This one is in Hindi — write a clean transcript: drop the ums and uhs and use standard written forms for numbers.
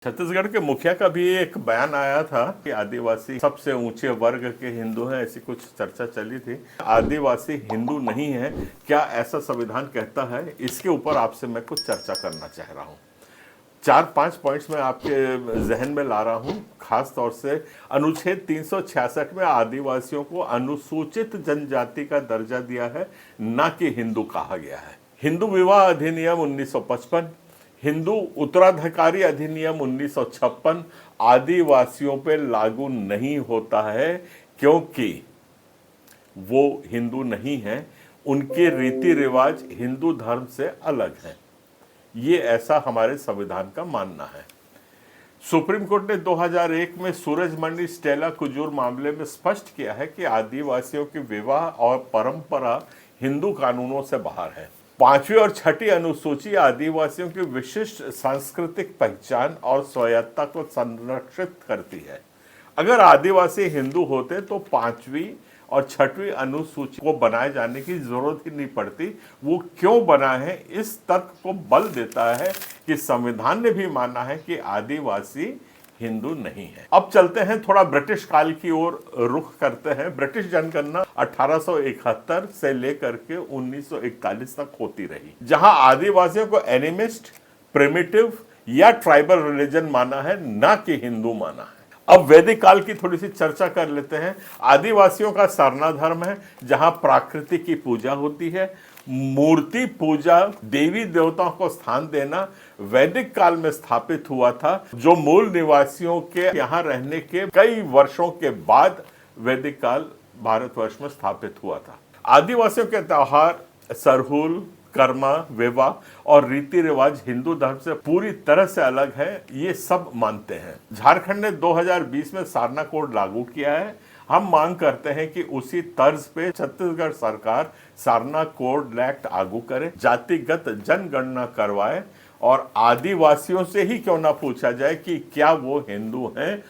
छत्तीसगढ़ के मुखिया का भी एक बयान आया था कि आदिवासी सबसे ऊंचे वर्ग के हिंदू हैं, ऐसी कुछ चर्चा चली थी। आदिवासी हिंदू नहीं है, क्या ऐसा संविधान कहता है? इसके ऊपर आपसे मैं कुछ चर्चा करना चाह रहा हूं। 4-5 पॉइंट्स मैं आपके जहन में ला रहा हूं। खास तौर से अनुच्छेद 366 में आदिवासियों को अनुसूचित जनजाति का दर्जा दिया है, ना कि हिंदू कहा गया है। हिंदू विवाह अधिनियम 1955, हिंदू उत्तराधिकारी अधिनियम 1956 आदिवासियों पर लागू नहीं होता है, क्योंकि वो हिंदू नहीं है, उनके रीति रिवाज हिंदू धर्म से अलग हैं। ये ऐसा हमारे संविधान का मानना है। सुप्रीम कोर्ट ने 2001 में सूरजमणि स्टेला कुजूर मामले में स्पष्ट किया है कि आदिवासियों के विवाह और परंपरा हिंदू कानूनों से बाहर है। 5वीं और 6ठी अनुसूची आदिवासियों की विशिष्ट सांस्कृतिक पहचान और स्वायत्तता को संरक्षित करती है। अगर आदिवासी हिंदू होते तो 5वीं और 6वीं अनुसूची को बनाए जाने की जरूरत ही नहीं पड़ती। वो क्यों बना है, इस तर्क को बल देता है कि संविधान ने भी माना है कि आदिवासी हिंदू नहीं है। अब चलते हैं थोड़ा ब्रिटिश काल की ओर रुख करते हैं। ब्रिटिश जनगणना 1871 से लेकर के 1941 तक होती रही, जहां आदिवासियों को एनिमिस्ट, प्रिमिटिव या ट्राइबल रिलीजन माना है, ना कि हिंदू माना है। अब वैदिक काल की थोड़ी सी चर्चा कर लेते हैं। आदिवासियों का सरना धर्म है, जहां प्रकृति की पूजा होती है। मूर्ति पूजा, देवी देवताओं को स्थान देना वैदिक काल में स्थापित हुआ था, जो मूल निवासियों के यहाँ रहने के कई वर्षों के बाद वैदिक काल भारतवर्ष में स्थापित हुआ था। आदिवासियों के त्योहार सरहुल, कर्मा, विवाह और रीति रिवाज हिंदू धर्म से पूरी तरह से अलग है, ये सब मानते हैं। झारखंड ने 2020 में सारना कोड लागू किया है। हम मांग करते हैं कि उसी तर्ज पे छत्तीसगढ़ सरकार सारना कोड एक्ट लागू करे, जातिगत जनगणना करवाए और आदिवासियों से ही क्यों ना पूछा जाए कि क्या वो हिंदू हैं